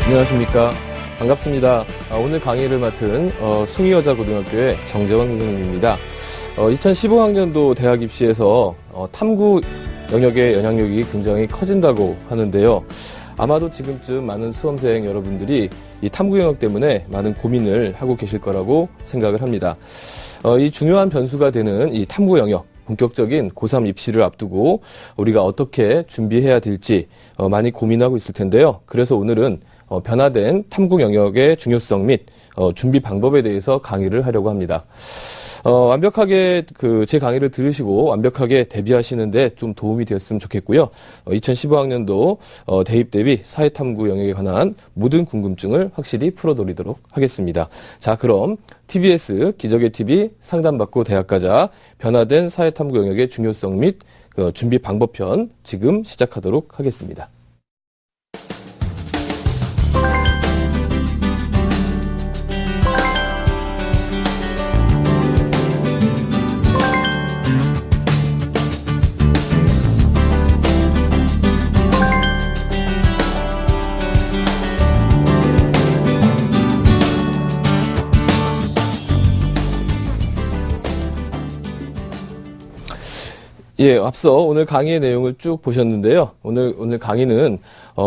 안녕하십니까. 반갑습니다. 오늘 강의를 맡은 숭이여자고등학교의 정재원 선생님입니다. 2015학년도 대학 입시에서 탐구 영역의 영향력이 굉장히 커진다고 하는데요. 아마도 지금쯤 많은 수험생 여러분들이 이 탐구 영역 때문에 많은 고민을 하고 계실 거라고 생각을 합니다. 이 중요한 변수가 되는 이 탐구 영역, 본격적인 고3 입시를 앞두고 우리가 어떻게 준비해야 될지 많이 고민하고 있을 텐데요. 그래서 오늘은 변화된 탐구 영역의 중요성 및 준비 방법에 대해서 강의를 하려고 합니다. 완벽하게 제 강의를 들으시고 완벽하게 대비하시는데 좀 도움이 되었으면 좋겠고요. 2015학년도 대입 대비 사회탐구 영역에 관한 모든 궁금증을 확실히 풀어드리도록 하겠습니다. 자, 그럼 TBS 기적의 TV 상담받고 대학 가자 변화된 사회탐구 영역의 중요성 및 준비 방법편 지금 시작하도록 하겠습니다. 예, 앞서 오늘 강의의 내용을 쭉 보셨는데요. 오늘 강의는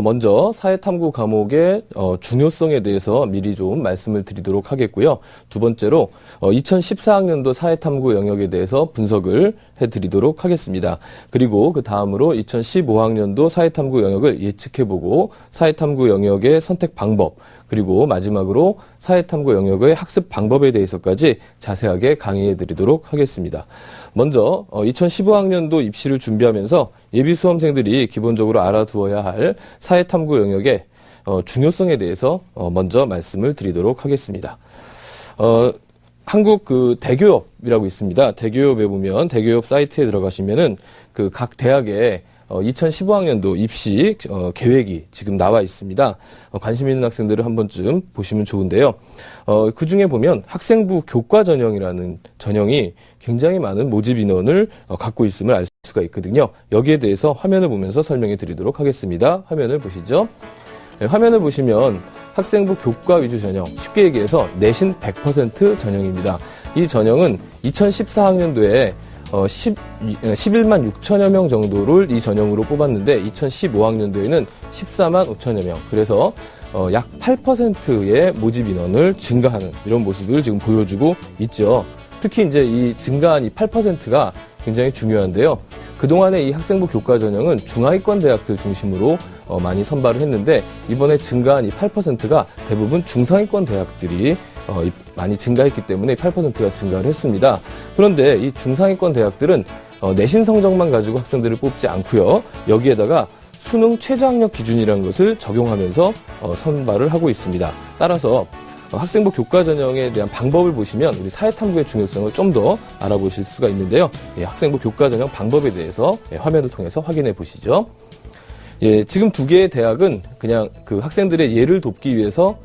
먼저 사회탐구 과목의 중요성에 대해서 미리 좀 말씀을 드리도록 하겠고요. 두 번째로 2014학년도 사회탐구 영역에 대해서 분석을 해드리도록 하겠습니다. 그리고 그 다음으로 2015학년도 사회탐구 영역을 예측해보고 사회탐구 영역의 선택 방법, 그리고 마지막으로 사회탐구 영역의 학습 방법에 대해서까지 자세하게 강의해드리도록 하겠습니다. 먼저 2015학년도 입시를 준비하면서 예비 수험생들이 기본적으로 알아두어야 할 사회탐구 영역의 중요성에 대해서 먼저 말씀을 드리도록 하겠습니다. 한국 대교협이라고 있습니다. 대교협에 보면 대교협 사이트에 들어가시면은 각 대학의 2015학년도 입시 계획이 지금 나와 있습니다. 관심 있는 학생들을 한 번쯤 보시면 좋은데요. 그 중에 보면 학생부 교과 전형이라는 전형이 굉장히 많은 모집 인원을 갖고 있음을 알 수가 있거든요. 여기에 대해서 화면을 보면서 설명해 드리도록 하겠습니다. 화면을 보시죠. 네, 화면을 보시면 학생부 교과 위주 전형, 쉽게 얘기해서 내신 100% 전형입니다. 이 전형은 2014학년도에 11만 6천여 명 정도를 이 전형으로 뽑았는데 2015학년도에는 14만 5천여 명, 그래서 약 8%의 모집 인원을 증가하는 이런 모습을 지금 보여주고 있죠. 특히 이제 이 증가한 이 8%가 굉장히 중요한데요. 그동안의 이 학생부 교과 전형은 중하위권 대학들 중심으로 많이 선발을 했는데 이번에 증가한 이 8%가 대부분 중상위권 대학들이 많이 증가했기 때문에 8%가 증가를 했습니다. 그런데 이 중상위권 대학들은 내신 성적만 가지고 학생들을 뽑지 않고요. 여기에다가 수능 최저학력 기준이라는 것을 적용하면서 선발을 하고 있습니다. 따라서 학생부 교과 전형에 대한 방법을 보시면 우리 사회탐구의 중요성을 좀 더 알아보실 수가 있는데요. 학생부 교과 전형 방법에 대해서 화면을 통해서 확인해 보시죠. 지금 두 개의 대학은 그냥 학생들의 예를 돕기 위해서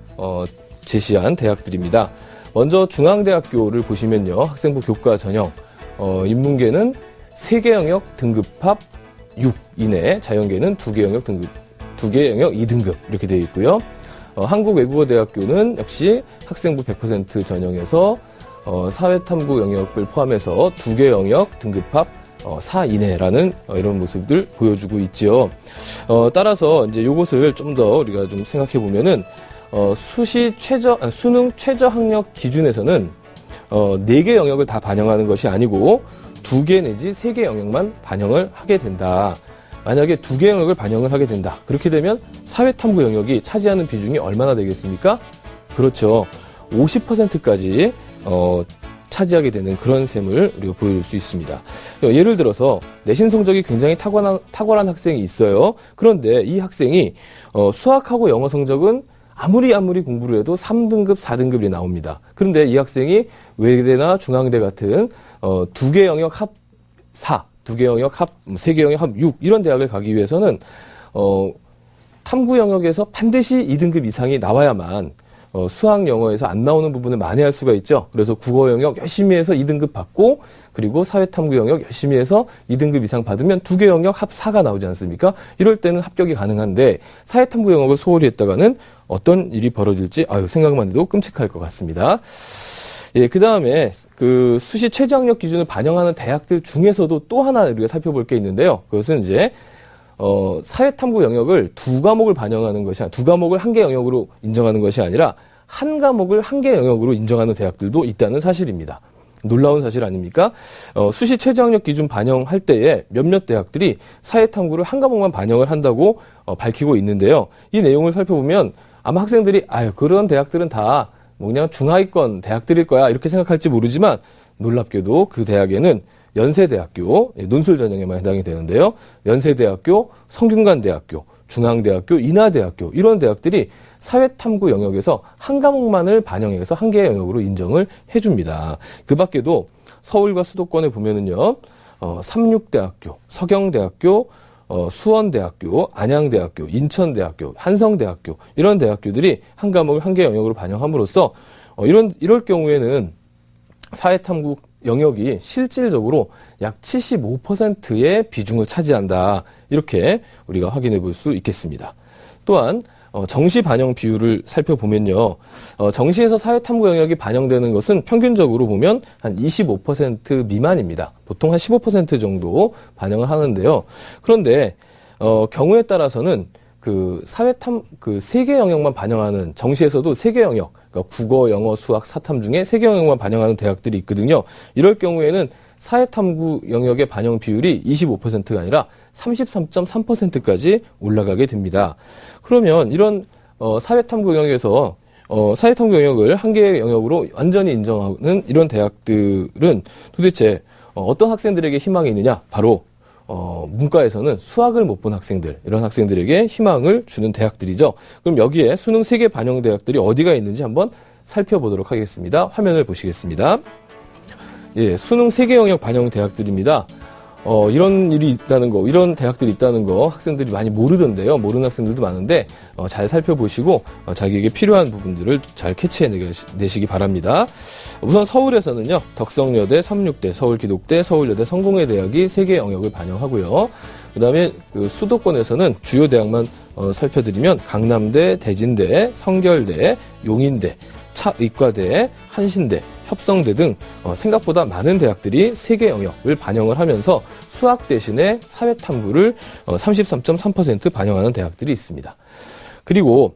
제시한 대학들입니다. 먼저 중앙대학교를 보시면요. 학생부 교과 전형, 인문계는 3개 영역 등급합 6 이내, 자연계는 2개 영역 2등급 이렇게 되어 있고요. 한국외국어대학교는 역시 학생부 100% 전형에서 사회탐구 영역을 포함해서 2개 영역 등급합 4 이내라는 이런 모습들 보여주고 있지요. 따라서 이제 요것을 좀 더 우리가 좀 생각해 보면은 수능 최저 학력 기준에서는 4개 영역을 다 반영하는 것이 아니고 2개 내지 3개 영역만 반영을 하게 된다. 만약에 2개 영역을 반영을 하게 된다. 그렇게 되면 사회탐구 영역이 차지하는 비중이 얼마나 되겠습니까? 그렇죠. 50%까지 차지하게 되는 그런 셈을 우리가 보여줄 수 있습니다. 예를 들어서 내신 성적이 굉장히 탁월한 학생이 있어요. 그런데 이 학생이 수학하고 영어 성적은 아무리 공부를 해도 3등급, 4등급이 나옵니다. 그런데 이 학생이 외대나 중앙대 같은 두 개 영역 합 4, 두 개 영역 합, 세 개 영역 합 6 이런 대학을 가기 위해서는 탐구 영역에서 반드시 2등급 이상이 나와야만 수학, 영어에서 안 나오는 부분을 만회할 수가 있죠. 그래서 국어 영역 열심히 해서 2등급 받고, 그리고 사회탐구 영역 열심히 해서 2등급 이상 받으면 두 개 영역 합 4가 나오지 않습니까? 이럴 때는 합격이 가능한데, 사회탐구 영역을 소홀히 했다가는 어떤 일이 벌어질지, 생각만 해도 끔찍할 것 같습니다. 예, 그 다음에 그 수시 최저학력 기준을 반영하는 대학들 중에서도 또 하나 우리가 살펴볼 게 있는데요. 그것은 이제 사회탐구 영역을 두 과목을 반영하는 것이 두 과목을 한 개 영역으로 인정하는 것이 아니라 한 과목을 한 개 영역으로 인정하는 대학들도 있다는 사실입니다. 놀라운 사실 아닙니까? 수시 최저학력 기준 반영할 때에 몇몇 대학들이 사회탐구를 한 과목만 반영을 한다고 밝히고 있는데요. 이 내용을 살펴보면 아마 학생들이 그런 대학들은 다 그냥 중하위권 대학들일 거야 이렇게 생각할지 모르지만 놀랍게도 그 대학에는 연세대학교, 논술 전형에만 해당이 되는데요. 연세대학교, 성균관대학교, 중앙대학교, 인하대학교 이런 대학들이 사회탐구 영역에서 한 과목만을 반영해서 한 개의 영역으로 인정을 해줍니다. 그 밖에도 서울과 수도권에 보면은요, 삼육대학교, 서경대학교, 수원대학교, 안양대학교, 인천대학교, 한성대학교 이런 대학교들이 한 과목을 한 개 영역으로 반영함으로써 이럴 경우에는 사회탐구 영역이 실질적으로 약 75%의 비중을 차지한다. 이렇게 우리가 확인해 볼 수 있겠습니다. 또한 정시 반영 비율을 살펴보면요. 정시에서 사회탐구 영역이 반영되는 것은 평균적으로 보면 한 25% 미만입니다. 보통 한 15% 정도 반영을 하는데요. 그런데 경우에 따라서는 그 세 개 영역만 반영하는 정시에서도 세 개 영역, 그러니까 국어, 영어, 수학, 사탐 중에 세 개 영역만 반영하는 대학들이 있거든요. 이럴 경우에는 사회탐구 영역의 반영 비율이 25%가 아니라 33.3%까지 올라가게 됩니다. 그러면 이런 사회탐구 영역에서 사회탐구 영역을 한 개의 영역으로 완전히 인정하는 이런 대학들은 도대체 어떤 학생들에게 희망이 있느냐? 바로 문과에서는 수학을 못 본 학생들, 이런 학생들에게 희망을 주는 대학들이죠. 그럼 여기에 수능 3개 반영 대학들이 어디가 있는지 한번 살펴보도록 하겠습니다. 화면을 보시겠습니다. 예, 수능 3개 영역 반영 대학들입니다. 이런 일이 있다는 거, 이런 대학들이 있다는 거 학생들이 많이 모르던데요. 모르는 학생들도 많은데 잘 살펴보시고 자기에게 필요한 부분들을 잘 캐치해내시기 바랍니다. 우선 서울에서는요. 덕성여대, 삼육대, 서울기독대, 서울여대, 성공회대학이 3개 영역을 반영하고요. 그 다음에 수도권에서는 주요 대학만 살펴드리면 강남대, 대진대, 성결대, 용인대, 차의과대, 한신대, 협성대 등 생각보다 많은 대학들이 3개 영역을 반영을 하면서 수학 대신에 사회탐구를 33.3% 반영하는 대학들이 있습니다. 그리고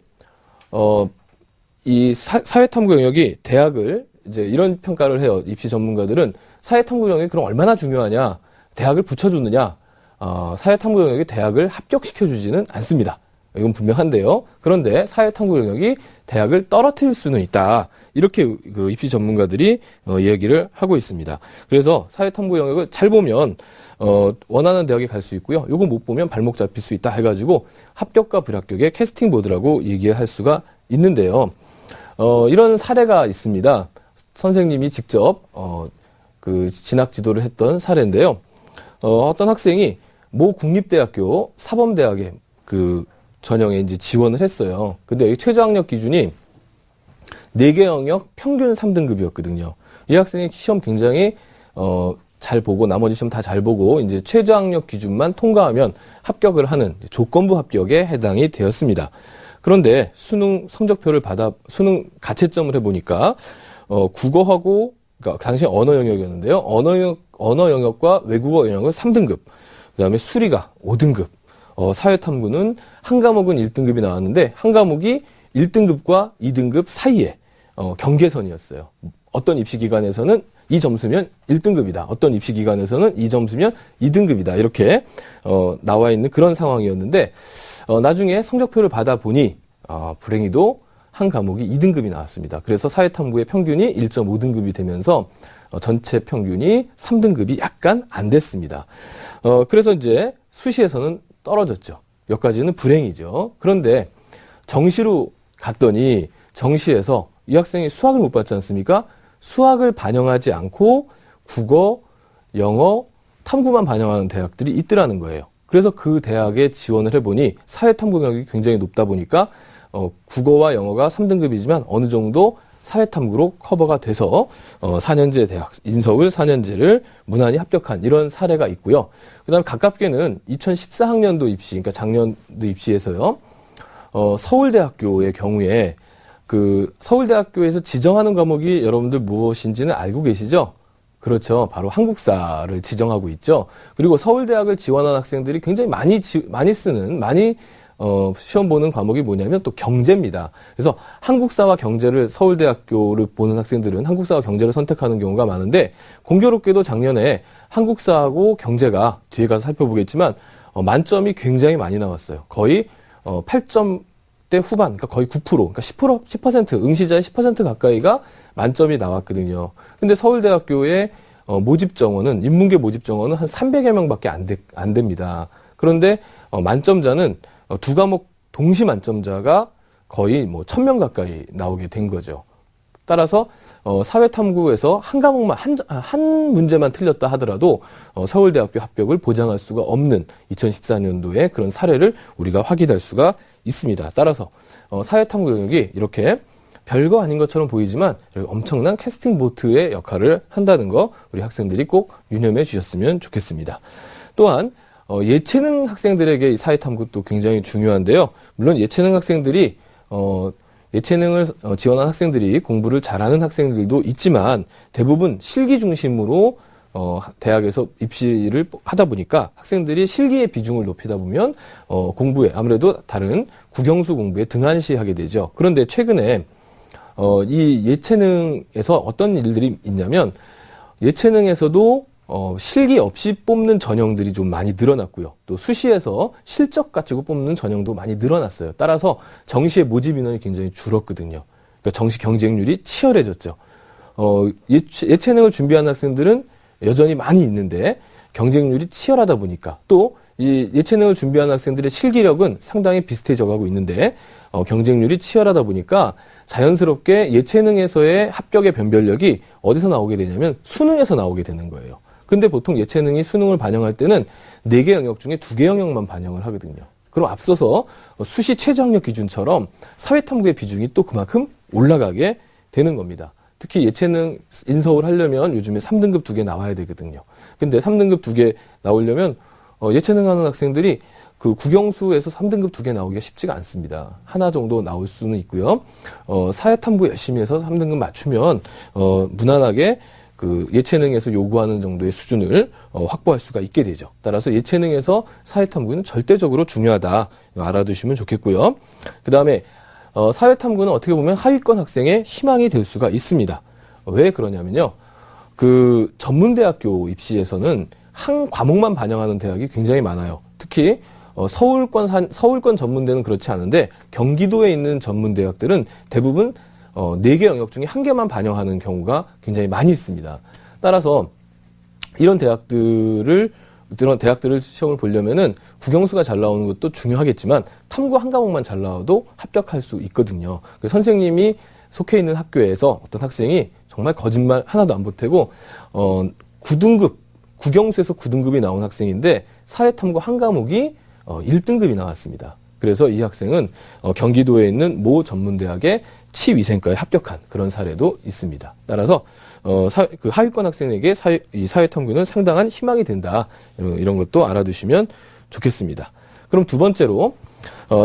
이 사회탐구 영역이 대학을 이제 이런 평가를 해요. 입시 전문가들은 사회탐구 영역이 그럼 얼마나 중요하냐? 대학을 붙여주느냐? 사회탐구 영역이 대학을 합격시켜주지는 않습니다. 이건 분명한데요. 그런데 사회탐구 영역이 대학을 떨어뜨릴 수는 있다. 이렇게 그 입시 전문가들이 얘기를 하고 있습니다. 그래서 사회탐구 영역을 잘 보면 원하는 대학에 갈 수 있고요. 요거 못 보면 발목 잡힐 수 있다 해가지고 합격과 불합격의 캐스팅 보드라고 얘기할 수가 있는데요. 이런 사례가 있습니다. 선생님이 직접 그 진학 지도를 했던 사례인데요. 어떤 학생이 모 국립대학교 사범대학에 그 전형에 이제 지원을 했어요. 근데 여기 최저학력 기준이 4개 영역 평균 3등급이었거든요. 이 학생이 시험 굉장히 잘 보고 나머지 시험 다 잘 보고 이제 최저학력 기준만 통과하면 합격을 하는 조건부 합격에 해당이 되었습니다. 그런데 수능 성적표를 수능 가채점을 해보니까 국어하고 그러니까 당시 언어 영역이었는데요. 언어 영역과 외국어 영역은 3등급, 그다음에 수리가 5등급, 사회탐구는 한 과목은 1등급이 나왔는데 한 과목이 1등급과 2등급 사이에 경계선이었어요. 어떤 입시기관에서는 이 점수면 1등급이다. 어떤 입시기관에서는 이 점수면 2등급이다. 이렇게 나와 있는 그런 상황이었는데 나중에 성적표를 받아보니 불행히도 한 과목이 2등급이 나왔습니다. 그래서 사회탐구의 평균이 1.5등급이 되면서 전체 평균이 3등급이 약간 안 됐습니다. 그래서 이제 수시에서는 떨어졌죠. 여기까지는 불행이죠. 그런데 정시로 갔더니 정시에서 이 학생이 수학을 못 받지 않습니까? 수학을 반영하지 않고 국어, 영어, 탐구만 반영하는 대학들이 있더라는 거예요. 그래서 그 대학에 지원을 해보니 사회탐구 경력이 굉장히 높다 보니까 국어와 영어가 3등급이지만 어느 정도 사회탐구로 커버가 돼서 4년제 대학, 인서울 4년제를 무난히 합격한 이런 사례가 있고요. 그 다음에 가깝게는 2014학년도 입시, 그러니까 작년도 입시에서요. 서울대학교의 경우에 그 서울대학교에서 지정하는 과목이 여러분들 무엇인지는 알고 계시죠? 그렇죠. 바로 한국사를 지정하고 있죠. 그리고 서울대학을 지원한 학생들이 굉장히 많이 쓰는, 시험 보는 과목이 뭐냐면 또 경제입니다. 그래서 한국사와 경제를 서울대학교를 보는 학생들은 한국사와 경제를 선택하는 경우가 많은데 공교롭게도 작년에 한국사하고 경제가 뒤에 가서 살펴보겠지만 만점이 굉장히 많이 나왔어요. 거의 8점대 후반, 그러니까 거의 9%, 그러니까 10% 응시자의 10% 가까이가 만점이 나왔거든요. 근데 서울대학교의 모집 정원은, 인문계 모집 정원은 한 300여 명밖에 안 됩니다. 그런데 만점자는 두 과목 동시 만점자가 거의 1000명 가까이 나오게 된 거죠. 따라서 사회탐구에서 한 과목만 한 문제만 틀렸다 하더라도 서울대학교 합격을 보장할 수가 없는 2014년도에 그런 사례를 우리가 확인할 수가 있습니다. 따라서 사회탐구 영역이 이렇게 별거 아닌 것처럼 보이지만 엄청난 캐스팅 보트의 역할을 한다는 거 우리 학생들이 꼭 유념해 주셨으면 좋겠습니다. 또한 예체능 학생들에게 이 사회탐구도 굉장히 중요한데요. 물론 예체능 학생들이 예체능을 지원한 학생들이 공부를 잘하는 학생들도 있지만 대부분 실기 중심으로 대학에서 입시를 하다 보니까 학생들이 실기의 비중을 높이다 보면 공부에 아무래도 다른 국영수 공부에 등한시하게 되죠. 그런데 최근에 이 예체능에서 어떤 일들이 있냐면 예체능에서도 실기 없이 뽑는 전형들이 좀 많이 늘어났고요. 또 수시에서 실적 가지고 뽑는 전형도 많이 늘어났어요. 따라서 정시의 모집 인원이 굉장히 줄었거든요. 그러니까 정시 경쟁률이 치열해졌죠. 예체능을 준비하는 학생들은 여전히 많이 있는데 경쟁률이 치열하다 보니까 또 이 예체능을 준비하는 학생들의 실기력은 상당히 비슷해져 가고 있는데 경쟁률이 치열하다 보니까 자연스럽게 예체능에서의 합격의 변별력이 어디서 나오게 되냐면 수능에서 나오게 되는 거예요. 근데 보통 예체능이 수능을 반영할 때는 4개 영역 중에 2개 영역만 반영을 하거든요. 그럼 앞서서 수시 최저학력 기준처럼 사회탐구의 비중이 또 그만큼 올라가게 되는 겁니다. 특히 예체능 인서울 하려면 요즘에 3등급 2개 나와야 되거든요. 근데 3등급 2개 나오려면 예체능 하는 학생들이 그 국영수에서 3등급 2개 나오기가 쉽지가 않습니다. 하나 정도 나올 수는 있고요. 사회탐구 열심히 해서 3등급 맞추면 무난하게 그 예체능에서 요구하는 정도의 수준을 확보할 수가 있게 되죠. 따라서 예체능에서 사회탐구는 절대적으로 중요하다. 알아두시면 좋겠고요. 그 다음에 사회탐구는 어떻게 보면 하위권 학생의 희망이 될 수가 있습니다. 왜 그러냐면요. 그 전문대학교 입시에서는 한 과목만 반영하는 대학이 굉장히 많아요. 특히 서울권 전문대는 그렇지 않은데 경기도에 있는 전문대학들은 대부분 4개 영역 중에 1개만 반영하는 경우가 굉장히 많이 있습니다. 따라서 이런 대학들을 시험을 보려면은 국영수가 잘 나오는 것도 중요하겠지만 탐구 한 과목만 잘 나와도 합격할 수 있거든요. 그래서 선생님이 속해 있는 학교에서 어떤 학생이 정말 거짓말 하나도 안 보태고 9등급 국영수에서 9등급이 나온 학생인데 사회탐구 한 과목이 1등급이 나왔습니다. 그래서 이 학생은 경기도에 있는 모 전문대학의 치위생과에 합격한 그런 사례도 있습니다. 따라서 그 하위권 학생에게 이 사회탐구는 상당한 희망이 된다. 이런 것도 알아두시면 좋겠습니다. 그럼 두 번째로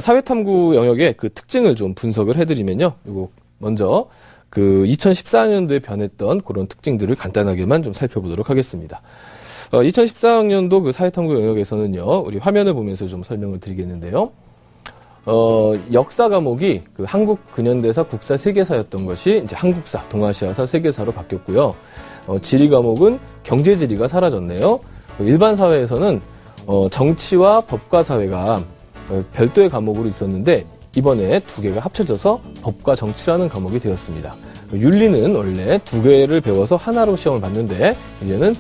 사회탐구 영역의 그 특징을 좀 분석을 해드리면요. 이거 먼저 그 2014년도에 변했던 그런 특징들을 간단하게만 좀 살펴보도록 하겠습니다. 2014학년도 그 사회탐구 영역에서는요, 우리 화면을 보면서 좀 설명을 드리겠는데요. 역사 과목이 그 한국 근현대사 국사 세계사였던 것이 이제 한국사, 동아시아사 세계사로 바뀌었고요. 지리 과목은 경제지리가 사라졌네요. 일반 사회에서는 정치와 법과 사회가 별도의 과목으로 있었는데 이번에 두 개가 합쳐져서 법과 정치라는 과목이 되었습니다. 윤리는 원래 두 개를 배워서 하나로 시험을 봤는데 이제는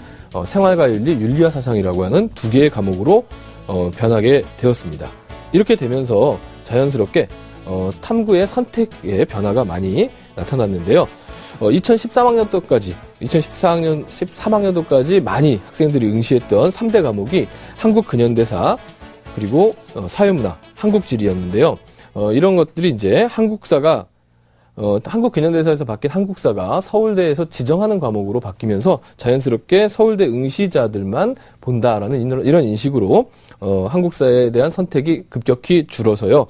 생활과 윤리, 윤리와 사상이라고 하는 두 개의 과목으로 변하게 되었습니다. 이렇게 되면서 자연스럽게 탐구의 선택의 변화가 많이 나타났는데요. 2013학년도까지 많이 학생들이 응시했던 3대 과목이 한국 근현대사, 그리고 사회문화, 한국지리였는데요. 이런 것들이 이제 한국 근현대사에서 바뀐 한국사가 서울대에서 지정하는 과목으로 바뀌면서 자연스럽게 서울대 응시자들만 본다라는 이런 인식으로 한국사에 대한 선택이 급격히 줄어서요.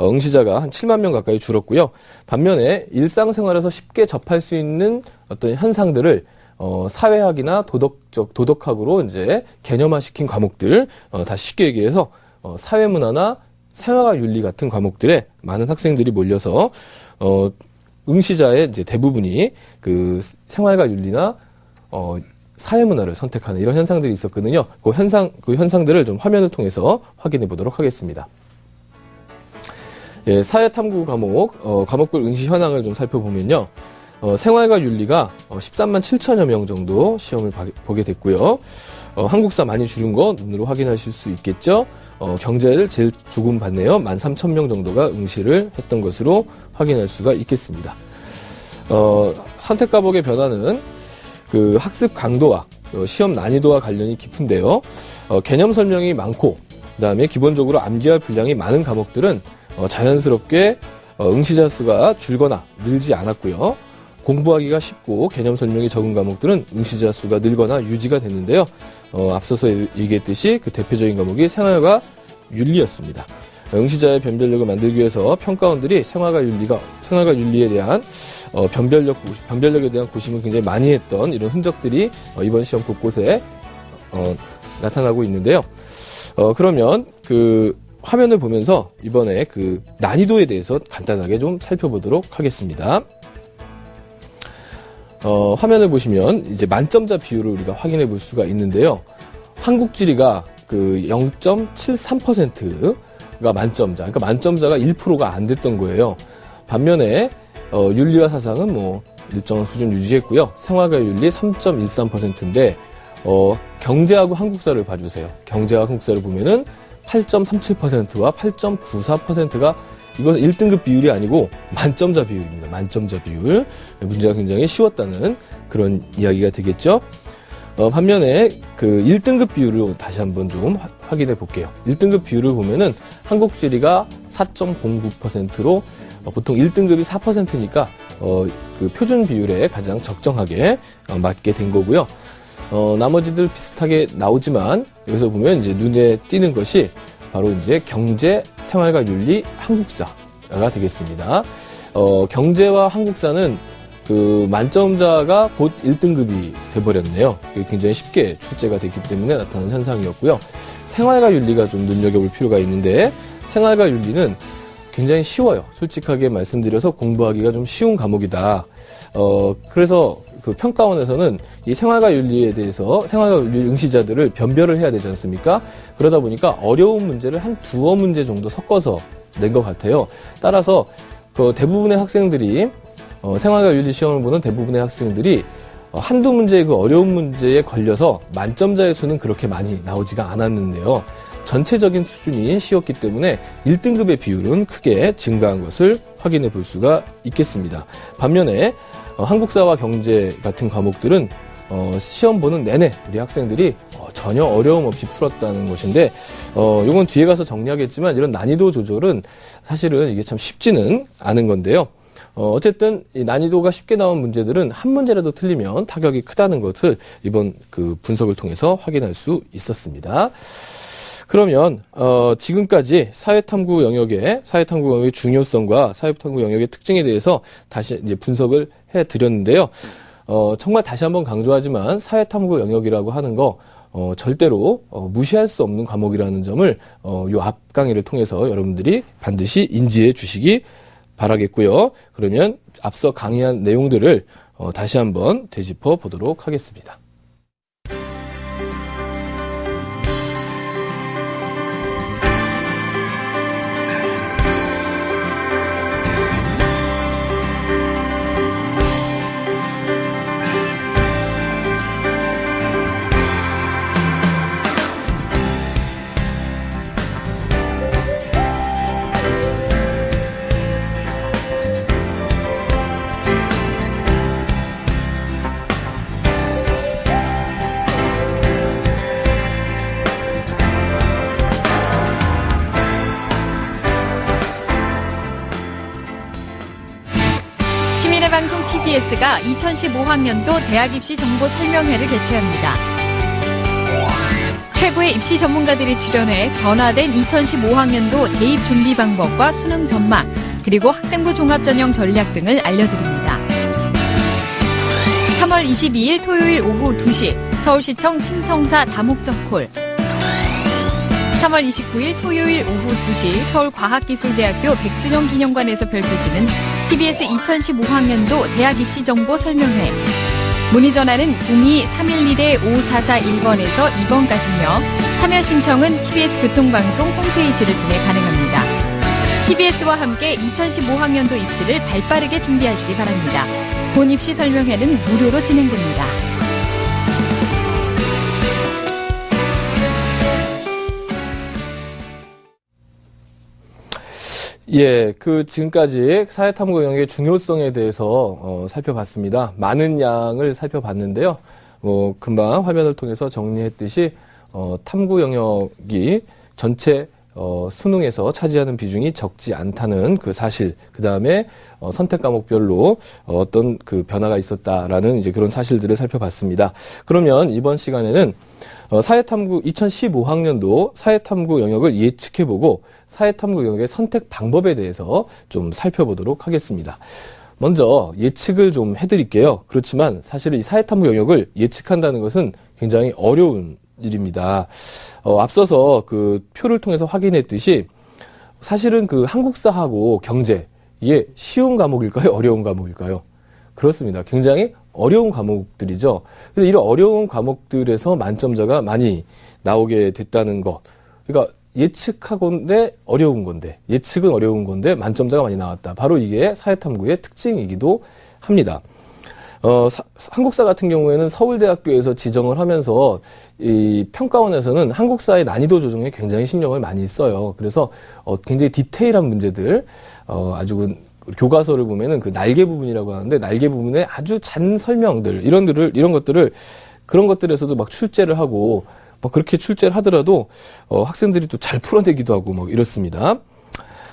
응시자가 한 7만 명 가까이 줄었고요. 반면에 일상생활에서 쉽게 접할 수 있는 어떤 현상들을 사회학이나 도덕학으로 이제 개념화시킨 과목들, 다시 쉽게 얘기해서 사회문화나 생활과 윤리 같은 과목들에 많은 학생들이 몰려서 응시자의 이제 대부분이 그 생활과 윤리나 사회문화를 선택하는 이런 현상들이 있었거든요. 그 현상들을 좀 화면을 통해서 확인해 보도록 하겠습니다. 예, 사회탐구 과목별 응시 현황을 좀 살펴보면요. 생활과 윤리가 13만 7천여 명 정도 시험을 보게 됐고요. 한국사 많이 줄은 거 눈으로 확인하실 수 있겠죠. 경제를 제일 조금 봤네요. 13,000명 정도가 응시를 했던 것으로 확인할 수가 있겠습니다. 선택 과목의 변화는 그 학습 강도와 시험 난이도와 관련이 깊은데요. 개념 설명이 많고, 그 다음에 기본적으로 암기할 분량이 많은 과목들은 자연스럽게 응시자 수가 줄거나 늘지 않았고요. 공부하기가 쉽고 개념 설명이 적은 과목들은 응시자 수가 늘거나 유지가 됐는데요. 앞서서 얘기했듯이 그 대표적인 과목이 생활과 윤리였습니다. 응시자의 변별력을 만들기 위해서 평가원들이 생활과 윤리에 대한 변별력에 대한 고심을 굉장히 많이 했던 이런 흔적들이 이번 시험 곳곳에 나타나고 있는데요. 그러면 그 화면을 보면서 이번에 그 난이도에 대해서 간단하게 좀 살펴보도록 하겠습니다. 화면을 보시면 이제 만점자 비율을 우리가 확인해 볼 수가 있는데요. 한국지리가 그 0.73%가 만점자, 그러니까 만점자가 1%가 안 됐던 거예요. 반면에 윤리와 사상은 뭐 일정한 수준 유지했고요. 생활과 윤리 3.13%인데 경제하고 한국사를 봐주세요. 경제와 한국사를 보면은 8.37%와 8.94%가 이건 1등급 비율이 아니고 만점자 비율입니다. 만점자 비율. 문제가 굉장히 쉬웠다는 그런 이야기가 되겠죠. 반면에 그 1등급 비율을 다시 한번 좀 확인해 볼게요. 1등급 비율을 보면은 한국지리가 4.09%로 보통 1등급이 4%니까 그 표준 비율에 가장 적정하게 맞게 된 거고요. 나머지들 비슷하게 나오지만 여기서 보면 이제 눈에 띄는 것이 바로 이제 경제, 생활과 윤리, 한국사가 되겠습니다. 경제와 한국사는 그 만점자가 곧 1등급이 돼버렸네요. 굉장히 쉽게 출제가 됐기 때문에 나타난 현상이었고요. 생활과 윤리가 좀 눈여겨볼 필요가 있는데 생활과 윤리는 굉장히 쉬워요. 솔직하게 말씀드려서 공부하기가 좀 쉬운 과목이다. 그래서 그 평가원에서는 이 생활과 윤리에 대해서 생활과 윤리 응시자들을 변별을 해야 되지 않습니까? 그러다 보니까 어려운 문제를 한 두어 문제 정도 섞어서 낸 것 같아요. 따라서 그 대부분의 학생들이 생활과 윤리 시험을 보는 대부분의 학생들이 한두 문제의 그 어려운 문제에 걸려서 만점자의 수는 그렇게 많이 나오지가 않았는데요. 전체적인 수준이 쉬웠기 때문에 1등급의 비율은 크게 증가한 것을 확인해 볼 수가 있겠습니다. 반면에 한국사와 경제 같은 과목들은 시험 보는 내내 우리 학생들이 전혀 어려움 없이 풀었다는 것인데 이건 뒤에 가서 정리하겠지만 이런 난이도 조절은 사실은 이게 참 쉽지는 않은 건데요. 어쨌든 이 난이도가 쉽게 나온 문제들은 한 문제라도 틀리면 타격이 크다는 것을 이번 그 분석을 통해서 확인할 수 있었습니다. 그러면 지금까지 사회탐구 영역의 중요성과 사회탐구 영역의 특징에 대해서 다시 이제 분석을 해드렸는데요. 정말 다시 한번 강조하지만 사회탐구 영역이라고 하는 거 절대로 무시할 수 없는 과목이라는 점을 요 앞 강의를 통해서 여러분들이 반드시 인지해 주시기 바라겠고요. 그러면 앞서 강의한 내용들을 다시 한번 되짚어 보도록 하겠습니다. TBS가 2015학년도 대학 입시 정보 설명회를 개최합니다. 최고의 입시 전문가들이 출연해 변화된 2015학년도 대입 준비 방법과 수능 전망, 그리고 학생부 종합전형 전략 등을 알려드립니다. 3월 22일 토요일 오후 2시 서울시청 신청사 다목적 콜, 3월 29일 토요일 오후 2시 서울과학기술대학교 백준영 기념관에서 펼쳐지는 TBS 2015학년도 대학 입시 정보 설명회. 문의 전화는 02-312-5441번에서 2번까지며 참여 신청은 TBS 교통방송 홈페이지를 통해 가능합니다. TBS와 함께 2015학년도 입시를 발빠르게 준비하시기 바랍니다. 본 입시 설명회는 무료로 진행됩니다. 예, 지금까지 사회탐구 영역의 중요성에 대해서 살펴봤습니다. 많은 양을 살펴봤는데요. 금방 화면을 통해서 정리했듯이 탐구 영역이 전체 수능에서 차지하는 비중이 적지 않다는 그 사실, 그 다음에 선택 과목별로 어떤 그 변화가 있었다라는 이제 그런 사실들을 살펴봤습니다. 그러면 이번 시간에는 사회탐구 2015학년도 사회탐구 영역을 예측해보고 사회탐구 영역의 선택 방법에 대해서 좀 살펴보도록 하겠습니다. 먼저 예측을 좀 해드릴게요. 그렇지만 사실은 이 사회탐구 영역을 예측한다는 것은 굉장히 어려운 일입니다. 앞서서 그 표를 통해서 확인했듯이 사실은 그 한국사하고 경제, 이게 쉬운 과목일까요? 어려운 과목일까요? 그렇습니다. 굉장히 어려운 과목들이죠. 그래서 이런 어려운 과목들에서 만점자가 많이 나오게 됐다는 것. 그러니까 예측하건대 어려운 건데, 예측은 어려운 건데 만점자가 많이 나왔다. 바로 이게 사회탐구의 특징이기도 합니다. 한국사 같은 경우에는 서울대학교에서 지정을 하면서 이 평가원에서는 한국사의 난이도 조정에 굉장히 신경을 많이 써요. 그래서 굉장히 디테일한 문제들, 아주 교과서를 보면은 그 날개 부분이라고 하는데 날개 부분에 아주 잔 설명들 이런 것들을 그런 것들에서도 막 출제를 하고 막 그렇게 출제를 하더라도 학생들이 또 잘 풀어내기도 하고 막 이렇습니다.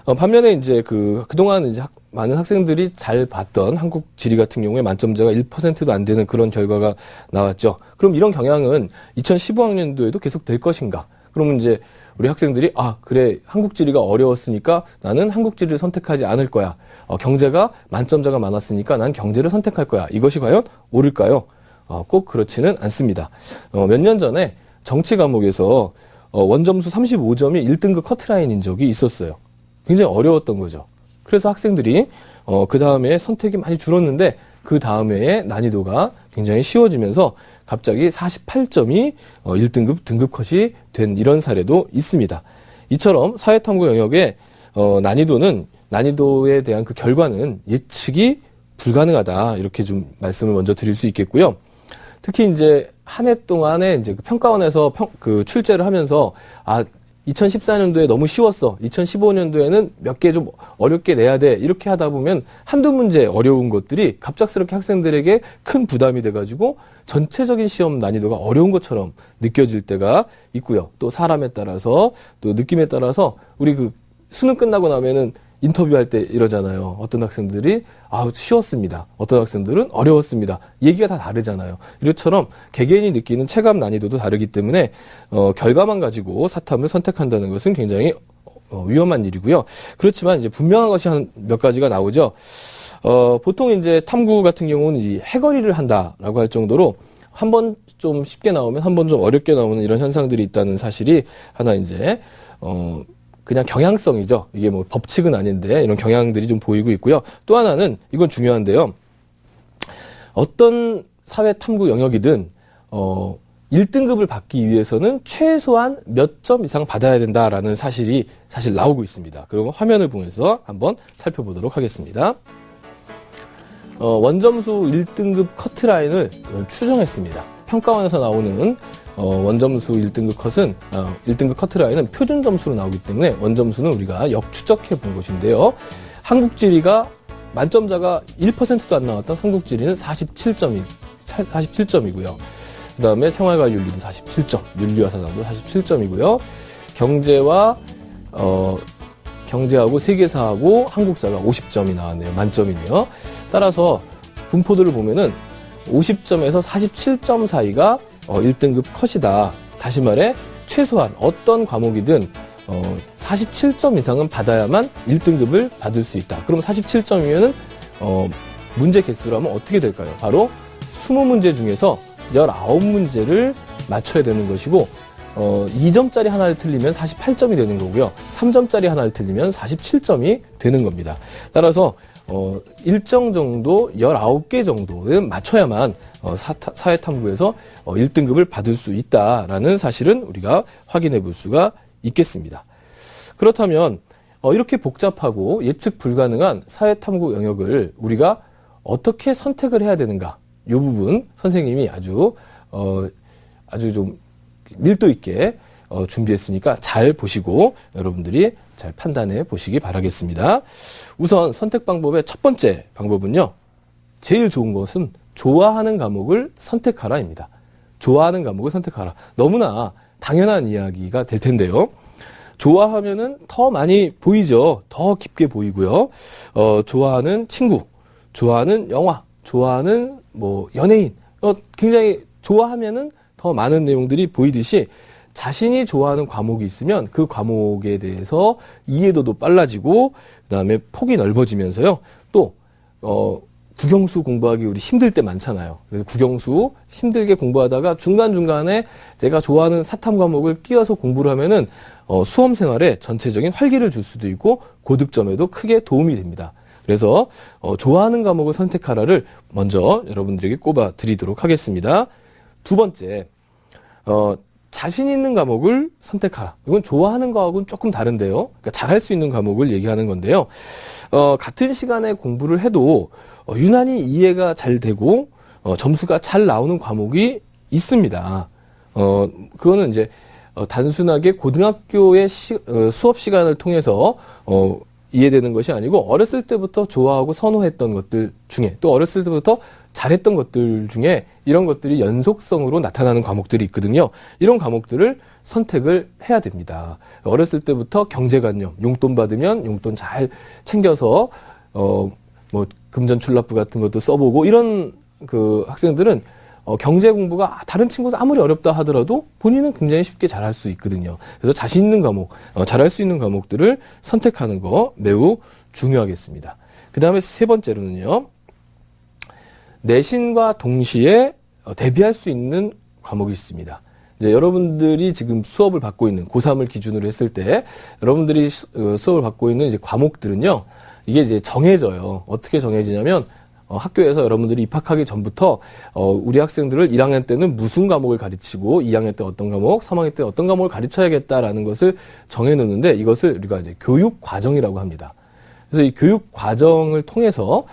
반면에 이제 그동안 이제 많은 학생들이 잘 봤던 한국 지리 같은 경우에 만점자가 1%도 안 되는 그런 결과가 나왔죠. 그럼 이런 경향은 2015학년도에도 계속 될 것인가? 그러면 이제 우리 학생들이 그래 한국 지리가 어려웠으니까 나는 한국 지리를 선택하지 않을 거야. 경제가 만점자가 많았으니까 난 경제를 선택할 거야. 이것이 과연 옳을까요? 꼭 그렇지는 않습니다. 몇 년 전에 정치 과목에서 원점수 35점이 1등급 커트라인인 적이 있었어요. 굉장히 어려웠던 거죠. 그래서 학생들이 그 다음에 선택이 많이 줄었는데 그 다음에 난이도가 굉장히 쉬워지면서 갑자기 48점이 1등급 등급 컷이 된 이런 사례도 있습니다. 이처럼 사회탐구 영역의 난이도에 대한 그 결과는 예측이 불가능하다. 이렇게 좀 말씀을 먼저 드릴 수 있겠고요. 특히 이제 한 해 동안에 이제 그 평가원에서 출제를 하면서 2014년도에 너무 쉬웠어. 2015년도에는 몇 개 좀 어렵게 내야 돼. 이렇게 하다 보면 한두 문제 어려운 것들이 갑작스럽게 학생들에게 큰 부담이 돼가지고 전체적인 시험 난이도가 어려운 것처럼 느껴질 때가 있고요. 또 사람에 따라서 또 느낌에 따라서 우리 수능 끝나고 나면은 인터뷰할 때 이러잖아요. 어떤 학생들이 쉬웠습니다. 어떤 학생들은 어려웠습니다. 얘기가 다 다르잖아요. 이것처럼 개개인이 느끼는 체감 난이도도 다르기 때문에 결과만 가지고 사탐을 선택한다는 것은 굉장히 위험한 일이고요. 그렇지만 이제 분명한 것이 한 몇 가지가 나오죠. 보통 이제 탐구 같은 경우는 이 해거리를 한다라고 할 정도로 한 번 좀 쉽게 나오면 한 번 좀 어렵게 나오는 이런 현상들이 있다는 사실이 하나 이제 그냥 경향성이죠. 이게 뭐 법칙은 아닌데 이런 경향들이 좀 보이고 있고요. 또 하나는 이건 중요한데요. 어떤 사회 탐구 영역이든 1등급을 받기 위해서는 최소한 몇 점 이상 받아야 된다라는 사실이 사실 나오고 있습니다. 그럼 화면을 보면서 한번 살펴보도록 하겠습니다. 원점수 1등급 커트라인을 추정했습니다. 평가원에서 나오는 원점수 1등급 컷은 1등급 커트라인은 표준 점수로 나오기 때문에 원점수는 우리가 역추적해 본 것인데요. 한국지리가 만점자가 1%도 안 나왔던 한국지리는 47점이고요. 그 다음에 생활과윤리는 47점, 윤리와 사상도 47점이고요. 경제하고 세계사하고 한국사가 50점이 나왔네요. 만점이네요. 따라서 분포들을 보면은 50점에서 47점 사이가 1등급 컷이다. 다시 말해 최소한 어떤 과목이든 47점 이상은 받아야만 1등급을 받을 수 있다. 그럼 47점이면은 문제 개수라면 어떻게 될까요? 바로 20문제 중에서 19문제를 맞춰야 되는 것이고 2점짜리 하나를 틀리면 48점이 되는 거고요. 3점짜리 하나를 틀리면 47점이 되는 겁니다. 따라서 일정 정도 19개 정도는 맞춰야만 사회탐구에서 1등급을 받을 수 있다라는 사실은 우리가 확인해 볼 수가 있겠습니다. 그렇다면 이렇게 복잡하고 예측 불가능한 사회탐구 영역을 우리가 어떻게 선택을 해야 되는가? 이 부분 선생님이 아주 좀 밀도 있게 준비했으니까 잘 보시고 여러분들이 잘 판단해 보시기 바라겠습니다. 우선 선택 방법의 첫 번째 방법은요. 제일 좋은 것은 좋아하는 과목을 선택하라입니다. 좋아하는 과목을 선택하라. 너무나 당연한 이야기가 될 텐데요. 좋아하면은 더 많이 보이죠. 더 깊게 보이고요. 좋아하는 친구, 좋아하는 영화, 좋아하는 연예인, 굉장히 좋아하면은 더 많은 내용들이 보이듯이 자신이 좋아하는 과목이 있으면 그 과목에 대해서 이해도도 빨라지고 그다음에 폭이 넓어지면서요. 또 국영수 공부하기 우리 힘들 때 많잖아요. 그래서 국영수 힘들게 공부하다가 중간중간에 내가 좋아하는 사탐 과목을 끼워서 공부를 하면은 수험 생활에 전체적인 활기를 줄 수도 있고 고득점에도 크게 도움이 됩니다. 그래서 좋아하는 과목을 선택하라를 먼저 여러분들에게 꼽아 드리도록 하겠습니다. 두 번째, 자신 있는 과목을 선택하라. 이건 좋아하는 거하고는 조금 다른데요. 그러니까 잘할 수 있는 과목을 얘기하는 건데요. 같은 시간에 공부를 해도 유난히 이해가 잘 되고 점수가 잘 나오는 과목이 있습니다. 그거는 이제 단순하게 고등학교의 수업 시간을 통해서 이해되는 것이 아니고 어렸을 때부터 좋아하고 선호했던 것들 중에 또 어렸을 때부터 잘했던 것들 중에 이런 것들이 연속성으로 나타나는 과목들이 있거든요. 이런 과목들을 선택을 해야 됩니다. 어렸을 때부터 경제관념, 용돈 받으면 용돈 잘 챙겨서 금전출납부 같은 것도 써보고 이런 그 학생들은 경제 공부가 다른 친구도 아무리 어렵다 하더라도 본인은 굉장히 쉽게 잘할 수 있거든요. 그래서 자신 있는 과목, 잘할 수 있는 과목들을 선택하는 거 매우 중요하겠습니다. 그 다음에 세 번째로는요. 내신과 동시에 대비할 수 있는 과목이 있습니다. 이제 여러분들이 지금 수업을 받고 있는 고3을 기준으로 했을 때 여러분들이 수업을 받고 있는 이제 과목들은요. 이게 이제 정해져요. 어떻게 정해지냐면 학교에서 여러분들이 입학하기 전부터 우리 학생들을 1학년 때는 무슨 과목을 가르치고 2학년 때 어떤 과목, 3학년 때 어떤 과목을 가르쳐야겠다라는 것을 정해놓는데 이것을 우리가 이제 교육 과정이라고 합니다. 그래서 이 교육 과정을 통해서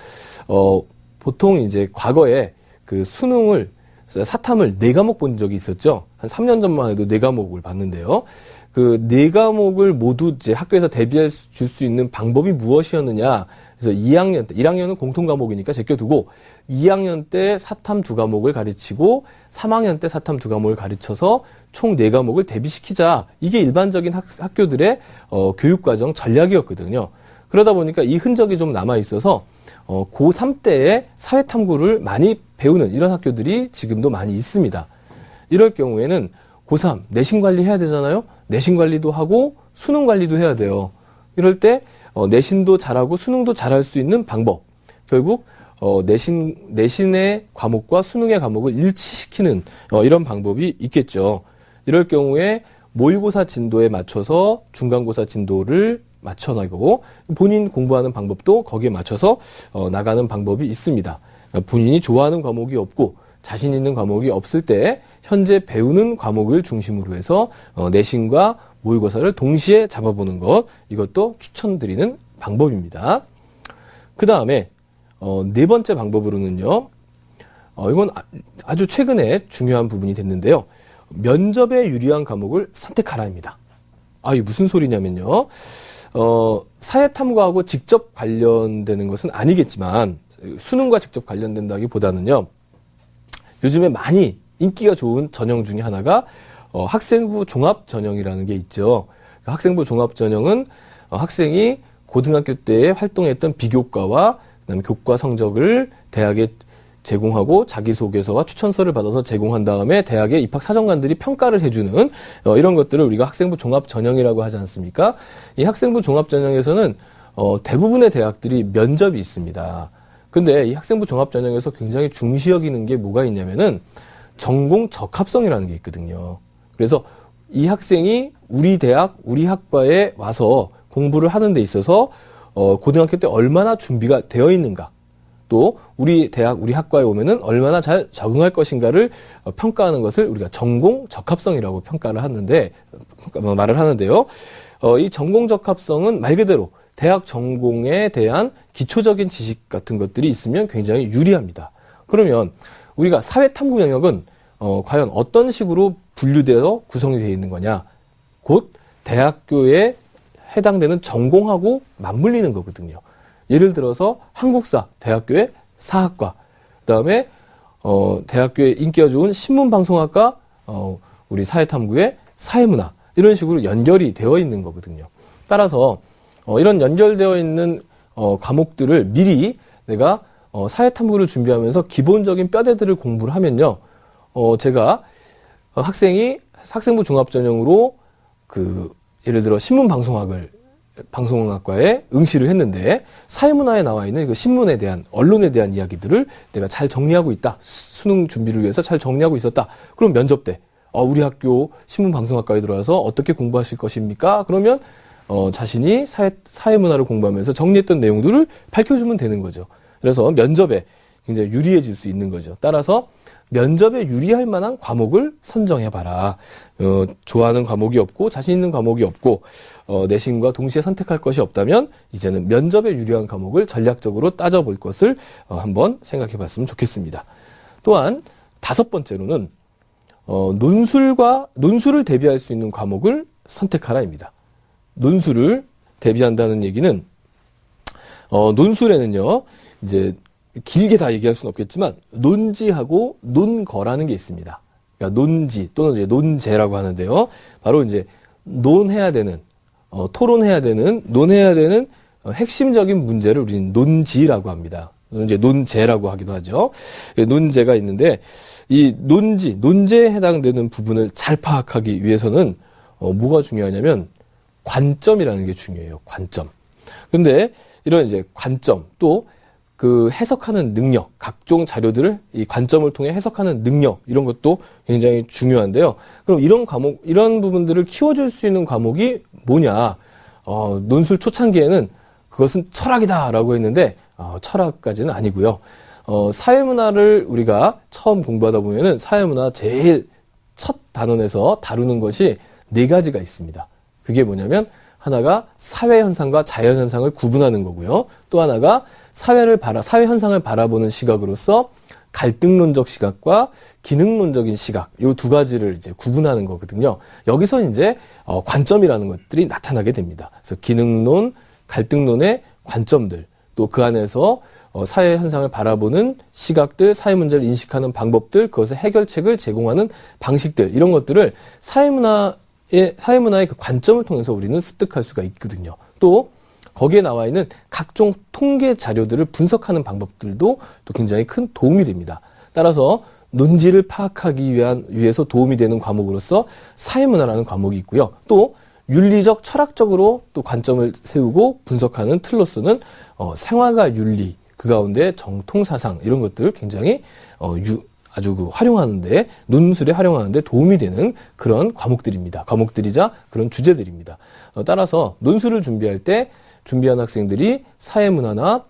보통 이제 과거에 그 수능을 사탐을 4과목 본 적이 있었죠. 한 3년 전만 해도 4과목을 봤는데요. 그 4과목을 모두 이제 학교에서 대비해 줄 수 있는 방법이 무엇이었느냐. 그래서 2학년 때, 1학년은 공통 과목이니까 제껴두고 2학년 때 사탐 2과목을 가르치고 3학년 때 사탐 2과목을 가르쳐서 총 4과목을 대비시키자. 이게 일반적인 학교들의 교육과정 전략이었거든요. 그러다 보니까 이 흔적이 좀 남아 있어서 고3 때에 사회탐구를 많이 배우는 이런 학교들이 지금도 많이 있습니다. 이럴 경우에는 고3 내신 관리해야 되잖아요. 내신 관리도 하고 수능 관리도 해야 돼요. 이럴 때 내신도 잘하고 수능도 잘할 수 있는 방법. 결국 내신의 과목과 수능의 과목을 일치시키는 이런 방법이 있겠죠. 이럴 경우에 모의고사 진도에 맞춰서 중간고사 진도를 맞춰나가고 본인 공부하는 방법도 거기에 맞춰서 나가는 방법이 있습니다. 본인이 좋아하는 과목이 없고 자신 있는 과목이 없을 때 현재 배우는 과목을 중심으로 해서 내신과 모의고사를 동시에 잡아보는 것, 이것도 추천드리는 방법입니다. 그 다음에 네 번째 방법으로는요. 이건 아주 최근에 중요한 부분이 됐는데요. 면접에 유리한 과목을 선택하라입니다. 이게 무슨 소리냐면요. 사회탐구하고 직접 관련되는 것은 아니겠지만 수능과 직접 관련된다기보다는요. 요즘에 많이 인기가 좋은 전형 중에 하나가 학생부 종합전형이라는 게 있죠. 학생부 종합전형은 학생이 고등학교 때 활동했던 비교과와 그다음에 교과 성적을 대학에 제공하고 자기소개서와 추천서를 받아서 제공한 다음에 대학의 입학사정관들이 평가를 해주는 이런 것들을 우리가 학생부 종합전형이라고 하지 않습니까? 이 학생부 종합전형에서는 대부분의 대학들이 면접이 있습니다. 근데 이 학생부 종합전형에서 굉장히 중시 여기는 게 뭐가 있냐면은 전공 적합성이라는 게 있거든요. 그래서 이 학생이 우리 대학, 우리 학과에 와서 공부를 하는 데 있어서 고등학교 때 얼마나 준비가 되어 있는가, 또 우리 대학, 우리 학과에 오면은 얼마나 잘 적응할 것인가를 평가하는 것을 우리가 전공 적합성이라고 말을 하는데요. 이 전공 적합성은 말 그대로 대학 전공에 대한 기초적인 지식 같은 것들이 있으면 굉장히 유리합니다. 그러면 우리가 사회탐구 영역은 과연 어떤 식으로 분류되어 구성이 되어 있는 거냐? 곧 대학교에 해당되는 전공하고 맞물리는 거거든요. 예를 들어서 한국사, 대학교의 사학과, 그다음에 대학교에 인기가 좋은 신문방송학과, 우리 사회탐구의 사회문화, 이런 식으로 연결이 되어 있는 거거든요. 따라서 이런 연결되어 있는 과목들을 미리 내가 사회탐구를 준비하면서 기본적인 뼈대들을 공부를 하면요, 제가 학생이 학생부 종합전형으로 예를 들어 방송학과에 응시를 했는데 사회문화에 나와 있는 그 신문에 대한, 언론에 대한 이야기들을 내가 잘 정리하고 있다, 수능 준비를 위해서 잘 정리하고 있었다. 그럼 면접 때 우리 학교 신문방송학과에 들어와서 어떻게 공부하실 것입니까? 그러면 자신이 사회문화를 공부하면서 정리했던 내용들을 밝혀주면 되는 거죠. 그래서 면접에 굉장히 유리해질 수 있는 거죠. 따라서 면접에 유리할 만한 과목을 선정해봐라. 좋아하는 과목이 없고 자신 있는 과목이 없고 내신과 동시에 선택할 것이 없다면 이제는 면접에 유리한 과목을 전략적으로 따져볼 것을 한번 생각해봤으면 좋겠습니다. 또한 5번째로는 논술을 대비할 수 있는 과목을 선택하라입니다. 논술을 대비한다는 얘기는 논술에는요, 이제 길게 다 얘기할 수는 없겠지만 논지하고 논거라는 게 있습니다. 그러니까 논지 또는 이제 논제라고 하는데요. 바로 이제 논해야 되는 핵심적인 문제를 우리는 논지라고 합니다. 이제 논제라고 하기도 하죠. 논제가 있는데 이 논제에 해당되는 부분을 잘 파악하기 위해서는 뭐가 중요하냐면 관점이라는 게 중요해요. 관점. 근데 이런 이제 관점, 또 그 해석하는 능력, 각종 자료들을 이 관점을 통해 해석하는 능력, 이런 것도 굉장히 중요한데요. 그럼 이런 부분들을 키워줄 수 있는 과목이 뭐냐? 논술 초창기에는 그것은 철학이다라고 했는데, 철학까지는 아니고요. 사회문화를 우리가 처음 공부하다 보면은 사회문화 제일 첫 단원에서 다루는 것이 4가지가 있습니다. 그게 뭐냐면, 하나가 사회현상과 자연현상을 구분하는 거고요. 또 하나가 사회 현상을 바라보는 시각으로서 갈등론적 시각과 기능론적인 시각, 이 2가지를 이제 구분하는 거거든요. 여기서 이제 관점이라는 것들이 나타나게 됩니다. 그래서 기능론, 갈등론의 관점들, 또 그 안에서 사회 현상을 바라보는 시각들, 사회 문제를 인식하는 방법들, 그것의 해결책을 제공하는 방식들, 이런 것들을 사회문화의 그 관점을 통해서 우리는 습득할 수가 있거든요. 또 거기에 나와 있는 각종 통계 자료들을 분석하는 방법들도 또 굉장히 큰 도움이 됩니다. 따라서 논지를 파악하기 위해서 도움이 되는 과목으로서 사회문화라는 과목이 있고요. 또 윤리적, 철학적으로 또 관점을 세우고 분석하는 틀로서는 생활과 윤리, 그 가운데 정통사상, 이런 것들 굉장히 아주 활용하는데, 논술에 활용하는데 도움이 되는 그런 과목들이자 그런 주제들입니다. 따라서 논술을 준비할 때 준비한 학생들이 사회문화나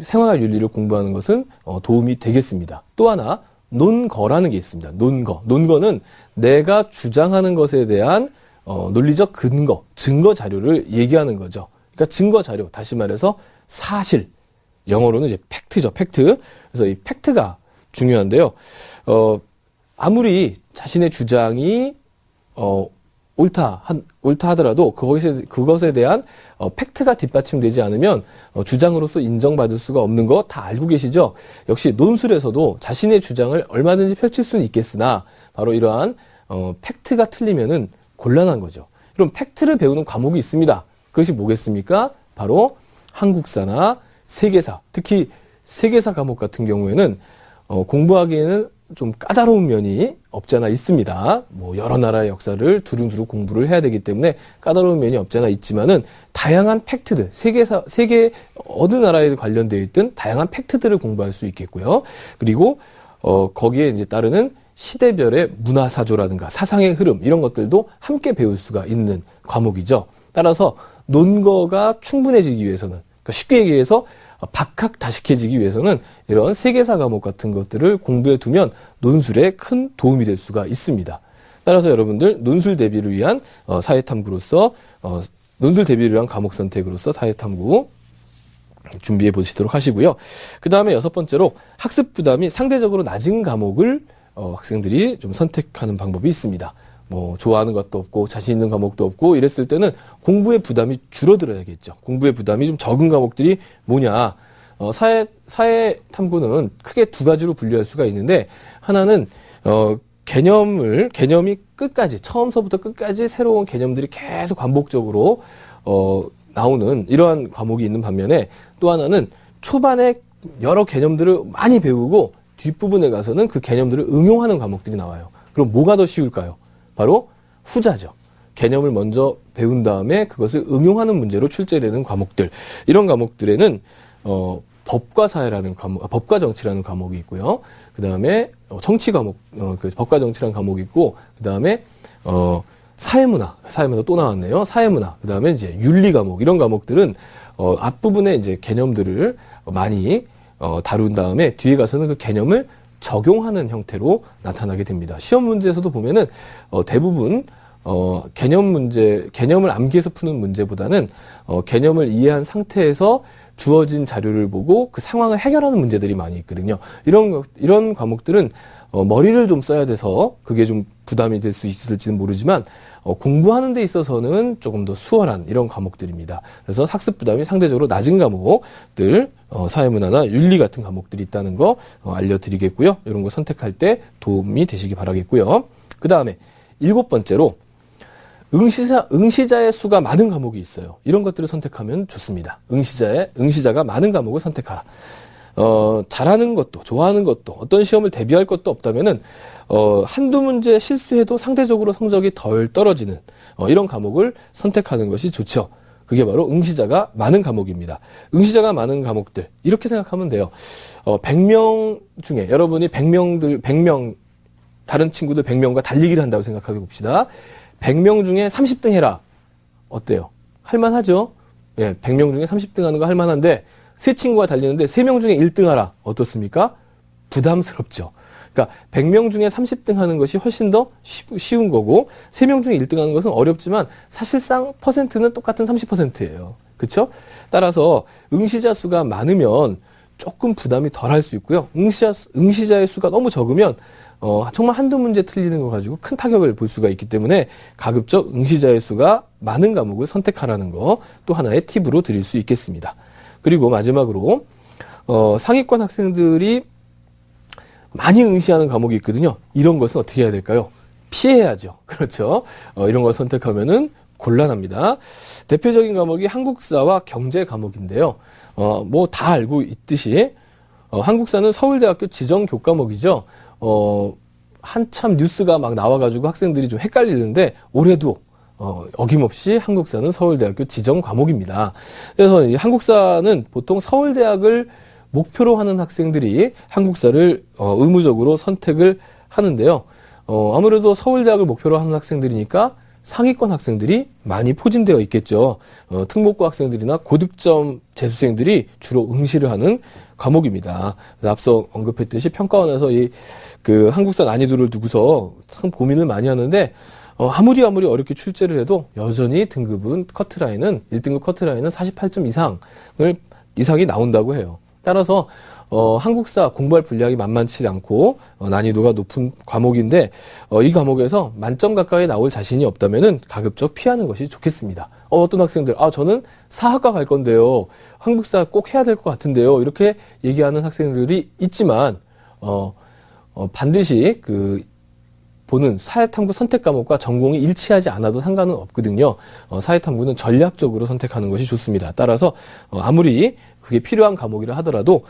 생활과 윤리를 공부하는 것은 도움이 되겠습니다. 또 하나, 논거라는 게 있습니다. 논거는 내가 주장하는 것에 대한 논리적 근거, 증거 자료를 얘기하는 거죠. 그러니까 증거 자료, 다시 말해서 사실, 영어로는 이제 팩트죠, 팩트. 그래서 이 팩트가 중요한데요. 아무리 자신의 주장이 옳다 하더라도 그것에 대한 팩트가 뒷받침되지 않으면 주장으로서 인정받을 수가 없는 거 다 알고 계시죠? 역시 논술에서도 자신의 주장을 얼마든지 펼칠 수는 있겠으나 바로 이러한 팩트가 틀리면은 곤란한 거죠. 그럼 팩트를 배우는 과목이 있습니다. 그것이 뭐겠습니까? 바로 한국사나 세계사, 특히 세계사 과목 같은 경우에는 공부하기에는 좀 까다로운 면이 없지 않아 있습니다. 뭐 여러 나라의 역사를 두루두루 공부를 해야 되기 때문에 까다로운 면이 없지 않아 있지만은 다양한 팩트들, 세계 어느 나라에 관련되어 있든 다양한 팩트들을 공부할 수 있겠고요. 그리고 거기에 이제 따르는 시대별의 문화사조라든가 사상의 흐름 이런 것들도 함께 배울 수가 있는 과목이죠. 따라서 논거가 충분해지기 위해서는, 그러니까 쉽게 얘기해서 박학다식해지기 위해서는 이런 세계사 과목 같은 것들을 공부해 두면 논술에 큰 도움이 될 수가 있습니다. 따라서 여러분들 논술 대비를 위한 사회탐구로서 논술 대비를 위한 과목 선택으로서 사회탐구 준비해 보시도록 하시고요. 그 다음에 6번째로 학습 부담이 상대적으로 낮은 과목을 학생들이 좀 선택하는 방법이 있습니다. 뭐 좋아하는 것도 없고 자신 있는 과목도 없고 이랬을 때는 공부의 부담이 줄어들어야겠죠. 공부의 부담이 좀 적은 과목들이 뭐냐? 사회 탐구는 크게 두 가지로 분류할 수가 있는데, 하나는 개념이 끝까지, 처음서부터 끝까지 새로운 개념들이 계속 반복적으로 나오는 이러한 과목이 있는 반면에, 또 하나는 초반에 여러 개념들을 많이 배우고 뒷부분에 가서는 그 개념들을 응용하는 과목들이 나와요. 그럼 뭐가 더 쉬울까요? 바로 후자죠. 개념을 먼저 배운 다음에 그것을 응용하는 문제로 출제되는 과목들. 이런 과목들에는 법과 사회라는 과목, 법과 정치라는 과목이 있고요. 그 다음에 정치 과목, 그 법과 정치라는 과목이 있고, 그 다음에 사회문화 또 나왔네요. 사회문화. 그 다음에 이제 윤리 과목, 이런 과목들은 앞부분에 이제 개념들을 많이 다룬 다음에 뒤에 가서는 그 개념을 적용하는 형태로 나타나게 됩니다. 시험 문제에서도 보면은 대부분 개념을 암기해서 푸는 문제보다는 개념을 이해한 상태에서 주어진 자료를 보고 그 상황을 해결하는 문제들이 많이 있거든요. 이런 과목들은 머리를 좀 써야 돼서 그게 좀 부담이 될 수 있을지는 모르지만 공부하는 데 있어서는 조금 더 수월한 이런 과목들입니다. 그래서 학습 부담이 상대적으로 낮은 과목들, 사회문화나 윤리 같은 과목들이 있다는 거 알려드리겠고요. 이런 거 선택할 때 도움이 되시기 바라겠고요. 그 다음에 7번째로 응시자의 수가 많은 과목이 있어요. 이런 것들을 선택하면 좋습니다. 응시자가 많은 과목을 선택하라. 잘하는 것도, 좋아하는 것도, 어떤 시험을 대비할 것도 없다면은, 한두 문제 실수해도 상대적으로 성적이 덜 떨어지는, 이런 과목을 선택하는 것이 좋죠. 그게 바로 응시자가 많은 과목입니다. 응시자가 많은 과목들, 이렇게 생각하면 돼요. 100명 중에, 여러분이 100명, 다른 친구들 100명과 달리기를 한다고 생각해 봅시다. 100명 중에 30등 해라. 어때요? 할만하죠? 예, 100명 중에 30등 하는 거 할만한데, 세 친구가 달리는데 3명 중에 1등 하라. 어떻습니까? 부담스럽죠. 그러니까 100명 중에 30등 하는 것이 훨씬 더 쉬운 거고 3명 중에 1등 하는 것은 어렵지만 사실상 퍼센트는 똑같은 30%예요. 그렇죠? 따라서 응시자 수가 많으면 조금 부담이 덜 할 수 있고요. 응시자의 수가 너무 적으면 정말 한두 문제 틀리는 거 가지고 큰 타격을 볼 수가 있기 때문에 가급적 응시자의 수가 많은 과목을 선택하라는 거 또 하나의 팁으로 드릴 수 있겠습니다. 그리고 마지막으로 상위권 학생들이 많이 응시하는 과목이 있거든요. 이런 것은 어떻게 해야 될까요? 피해야죠. 그렇죠. 이런 걸 선택하면은 곤란합니다. 대표적인 과목이 한국사와 경제 과목인데요. 뭐 다 알고 있듯이 한국사는 서울대학교 지정 교과목이죠. 한참 뉴스가 막 나와가지고 학생들이 좀 헷갈리는데 올해도 어김없이 한국사는 서울대학교 지정 과목입니다. 그래서 이제 한국사는 보통 서울대학을 목표로 하는 학생들이 한국사를 의무적으로 선택을 하는데요. 아무래도 서울대학을 목표로 하는 학생들이니까 상위권 학생들이 많이 포진되어 있겠죠. 특목고 학생들이나 고득점 재수생들이 주로 응시를 하는 과목입니다. 앞서 언급했듯이 평가원에서 그 한국사 난이도를 두고서 참 고민을 많이 하는데 아무리 어렵게 출제를 해도 여전히 등급은 1등급 커트라인은 48점 이상이 나온다고 해요. 따라서 한국사 공부할 분량이 만만치 않고 난이도가 높은 과목인데 이 과목에서 만점 가까이 나올 자신이 없다면은 가급적 피하는 것이 좋겠습니다. 어떤 학생들 저는 사학과 갈 건데요. 한국사 꼭 해야 될 것 같은데요. 이렇게 얘기하는 학생들이 있지만 반드시 보는 사회탐구 선택 과목과 전공이 일치하지 않아도 상관은 없거든요. 사회탐구는 전략적으로 선택하는 것이 좋습니다. 따라서 아무리 그게 필요한 과목이라 하더라도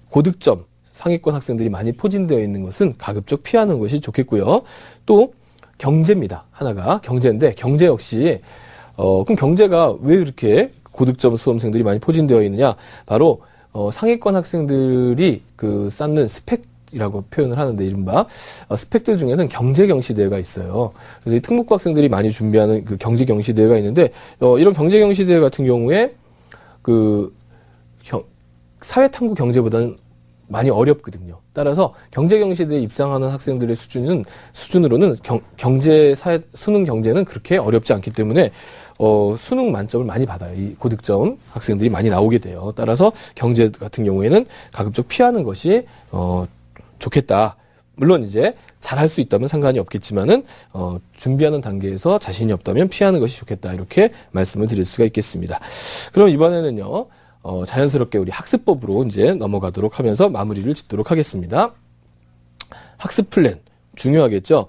고득점 상위권 학생들이 많이 포진되어 있는 것은 가급적 피하는 것이 좋겠고요. 또 경제입니다. 하나가 경제인데 경제 역시 그럼 경제가 왜 이렇게 고득점 수험생들이 많이 포진되어 있느냐? 바로 상위권 학생들이 그 쌓는 스펙이라고 표현을 하는데 이른바 스펙들 중에는 경제 경시대회가 있어요. 그래서 이 특목고 학생들이 많이 준비하는 그 경제 경시대회가 있는데 이런 경제 경시대회 같은 경우에 그 사회탐구 경제보다는 많이 어렵거든요. 따라서 경제경시대에 입상하는 학생들의 수준으로는 수능 경제는 그렇게 어렵지 않기 때문에 수능 만점을 많이 받아요. 이 고득점 학생들이 많이 나오게 돼요. 따라서 경제 같은 경우에는 가급적 피하는 것이 좋겠다. 물론 이제 잘할 수 있다면 상관이 없겠지만은 준비하는 단계에서 자신이 없다면 피하는 것이 좋겠다. 이렇게 말씀을 드릴 수가 있겠습니다. 그럼 이번에는요. 자연스럽게 우리 학습법으로 이제 넘어가도록 하면서 마무리를 짓도록 하겠습니다. 학습 플랜 중요하겠죠.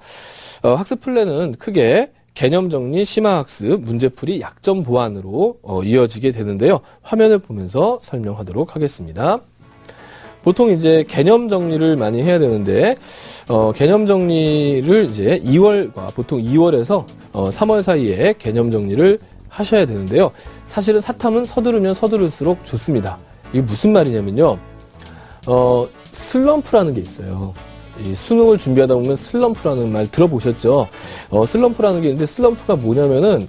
학습 플랜은 크게 개념 정리, 심화학습, 문제풀이, 약점 보완으로 이어지게 되는데요. 화면을 보면서 설명하도록 하겠습니다. 보통 이제 개념 정리를 많이 해야 되는데 개념 정리를 이제 2월과 보통 2월에서 3월 사이에 개념 정리를 하셔야 되는데요. 사실은 사탐은 서두르면 서두를수록 좋습니다. 이게 무슨 말이냐면요. 슬럼프라는 게 있어요. 이 수능을 준비하다 보면 슬럼프라는 말 들어보셨죠? 슬럼프라는 게 있는데 슬럼프가 뭐냐면은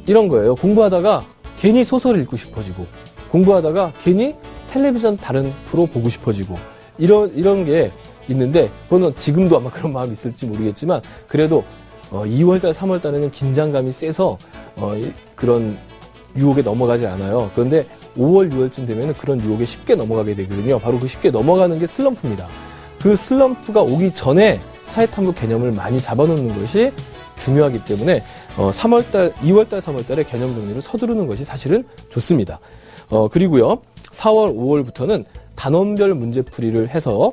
이런 거예요. 공부하다가 괜히 소설 읽고 싶어지고 공부하다가 괜히 텔레비전 다른 프로 보고 싶어지고 이런 게 있는데 그거는 지금도 아마 그런 마음이 있을지 모르겠지만 그래도 2월달, 3월달에는 긴장감이 세서 그런 유혹에 넘어가지 않아요. 그런데 5월, 6월쯤 되면 그런 유혹에 쉽게 넘어가게 되거든요. 바로 그 쉽게 넘어가는 게 슬럼프입니다. 그 슬럼프가 오기 전에 사회탐구 개념을 많이 잡아놓는 것이 중요하기 때문에 3월달, 2월달, 3월달에 개념 정리를 서두르는 것이 사실은 좋습니다. 그리고요 4월, 5월부터는 단원별 문제풀이를 해서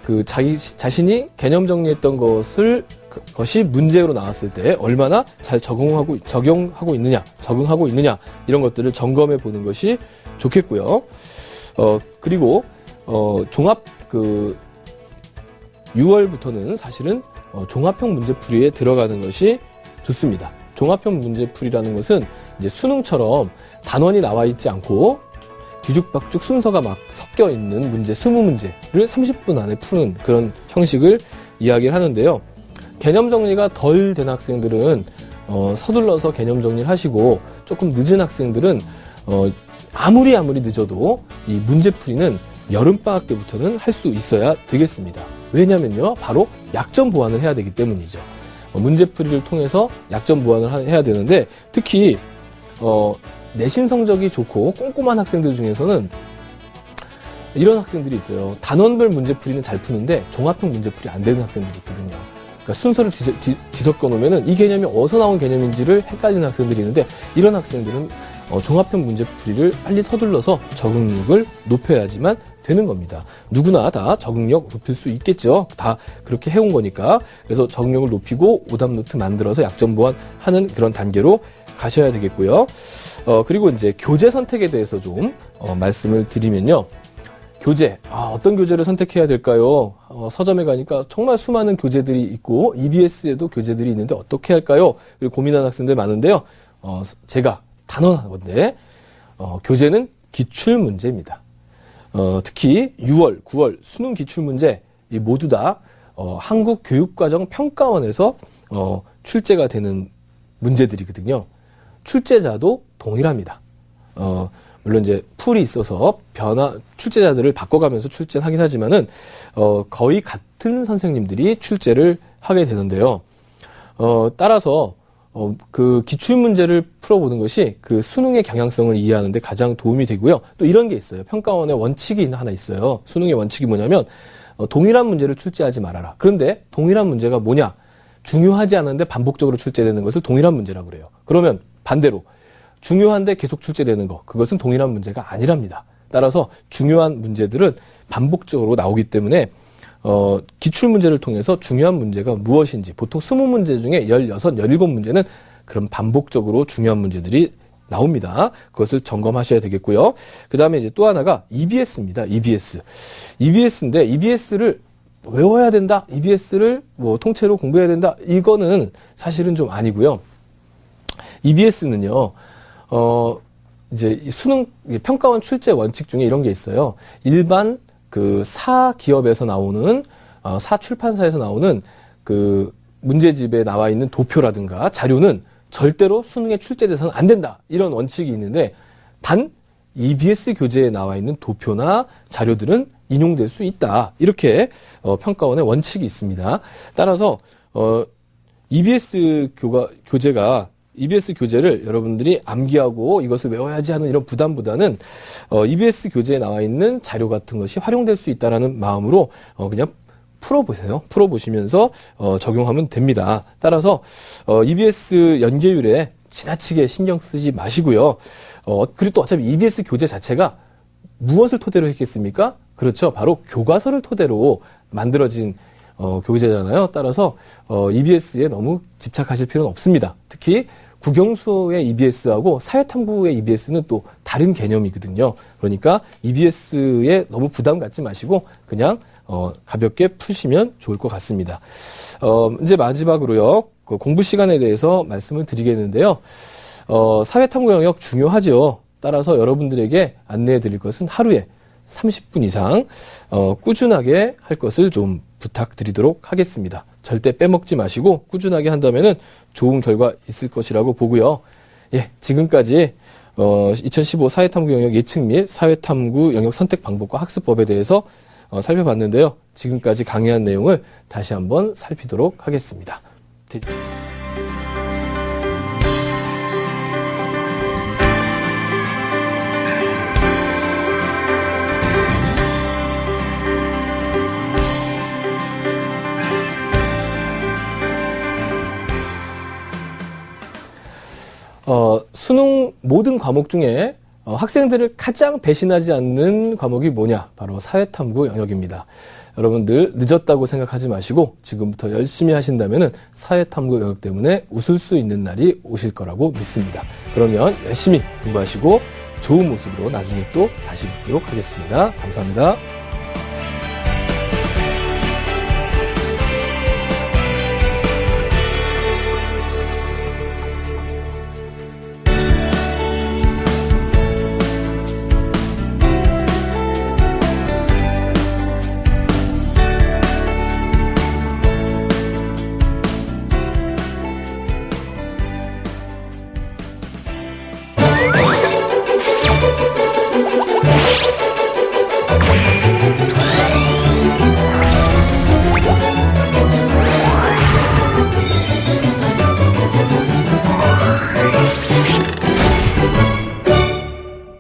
그 자신이 개념 정리했던 것이 문제로 나왔을 때 얼마나 잘 적용하고 있느냐 이런 것들을 점검해 보는 것이 좋겠고요. 그리고 종합 6월부터는 사실은 종합형 문제풀이에 들어가는 것이 좋습니다. 종합형 문제풀이라는 것은 이제 수능처럼 단원이 나와 있지 않고 뒤죽박죽 순서가 막 섞여 있는 문제, 20문제를 30분 안에 푸는 그런 형식을 이야기를 하는데요. 개념 정리가 덜 된 학생들은 서둘러서 개념 정리를 하시고 조금 늦은 학생들은 아무리 늦어도 이 문제풀이는 여름방학 때부터는 할 수 있어야 되겠습니다. 왜냐면요. 바로 약점 보완을 해야 되기 때문이죠. 문제풀이를 통해서 약점 보완을 해야 되는데 특히 내신 성적이 좋고 꼼꼼한 학생들 중에서는 이런 학생들이 있어요. 단원별 문제풀이는 잘 푸는데 종합형 문제풀이 안 되는 학생들이 있거든요. 그러니까 순서를 뒤섞어 놓으면은 이 개념이 어디서 나온 개념인지를 헷갈리는 학생들이 있는데 이런 학생들은 종합형 문제풀이를 빨리 서둘러서 적응력을 높여야지만 되는 겁니다. 누구나 다 적응력 높일 수 있겠죠. 다 그렇게 해온 거니까. 그래서 적응력을 높이고 오답 노트 만들어서 약점 보완하는 그런 단계로 가셔야 되겠고요. 그리고 이제 교재 선택에 대해서 좀 말씀을 드리면요. 교재, 어떤 교재를 선택해야 될까요? 서점에 가니까 정말 수많은 교재들이 있고 EBS에도 교재들이 있는데 어떻게 할까요? 고민하는 학생들 많은데요. 제가 단언한 건데 교재는 기출문제입니다. 특히 6월, 9월 수능 기출문제 모두 다 한국교육과정평가원에서 출제가 되는 문제들이거든요. 출제자도 동일합니다. 물론 이제 풀이 있어서 출제자들을 바꿔가면서 출제를 하긴 하지만은 거의 같은 선생님들이 출제를 하게 되는데요. 따라서 그 기출문제를 풀어보는 것이 그 수능의 경향성을 이해하는 데 가장 도움이 되고요. 또 이런 게 있어요. 평가원의 원칙이 하나 있어요. 수능의 원칙이 뭐냐면 동일한 문제를 출제하지 말아라. 그런데 동일한 문제가 뭐냐? 중요하지 않은데 반복적으로 출제되는 것을 동일한 문제라고 그래요. 그러면 반대로 중요한데 계속 출제되는 거, 그것은 동일한 문제가 아니랍니다. 따라서 중요한 문제들은 반복적으로 나오기 때문에 기출 문제를 통해서 중요한 문제가 무엇인지 보통 20문제 중에 16, 17문제는 그런 반복적으로 중요한 문제들이 나옵니다. 그것을 점검하셔야 되겠고요. 그 다음에 이제 또 하나가 EBS입니다. EBS. EBS인데 EBS를 외워야 된다. EBS를 뭐 통째로 공부해야 된다. 이거는 사실은 좀 아니고요. EBS는요, 이제 수능 평가원 출제 원칙 중에 이런 게 있어요. 일반 그 사 기업에서 나오는, 사 출판사에서 나오는 그 문제집에 나와 있는 도표라든가 자료는 절대로 수능에 출제돼서는 안 된다. 이런 원칙이 있는데 단 EBS 교재에 나와 있는 도표나 자료들은 인용될 수 있다. 이렇게 평가원의 원칙이 있습니다. 따라서 EBS 교재를 여러분들이 암기하고 이것을 외워야지 하는 이런 부담보다는 EBS 교재에 나와 있는 자료 같은 것이 활용될 수 있다라는 마음으로 그냥 풀어보세요. 풀어보시면서 적용하면 됩니다. 따라서 EBS 연계율에 지나치게 신경 쓰지 마시고요. 그리고 또 어차피 EBS 교재 자체가 무엇을 토대로 했겠습니까? 그렇죠. 바로 교과서를 토대로 만들어진 교재잖아요. 따라서 EBS에 너무 집착하실 필요는 없습니다. 특히 국영수의 EBS하고 사회탐구의 EBS는 또 다른 개념이거든요. 그러니까 EBS에 너무 부담 갖지 마시고 그냥 가볍게 푸시면 좋을 것 같습니다. 이제 마지막으로요. 그 공부 시간에 대해서 말씀을 드리겠는데요. 사회탐구 영역 중요하죠. 따라서 여러분들에게 안내해 드릴 것은 하루에 30분 이상 꾸준하게 할 것을 좀 부탁드리도록 하겠습니다. 절대 빼먹지 마시고 꾸준하게 한다면은 좋은 결과 있을 것이라고 보고요. 예, 지금까지 2015 사회탐구 영역 예측 및 사회탐구 영역 선택 방법과 학습법에 대해서 살펴봤는데요. 지금까지 강의한 내용을 다시 한번 살피도록 하겠습니다. 수능 모든 과목 중에 학생들을 가장 배신하지 않는 과목이 뭐냐? 바로 사회탐구 영역입니다. 여러분들 늦었다고 생각하지 마시고 지금부터 열심히 하신다면 사회탐구 영역 때문에 웃을 수 있는 날이 오실 거라고 믿습니다. 그러면 열심히 공부하시고 좋은 모습으로 나중에 또 다시 뵙도록 하겠습니다. 감사합니다.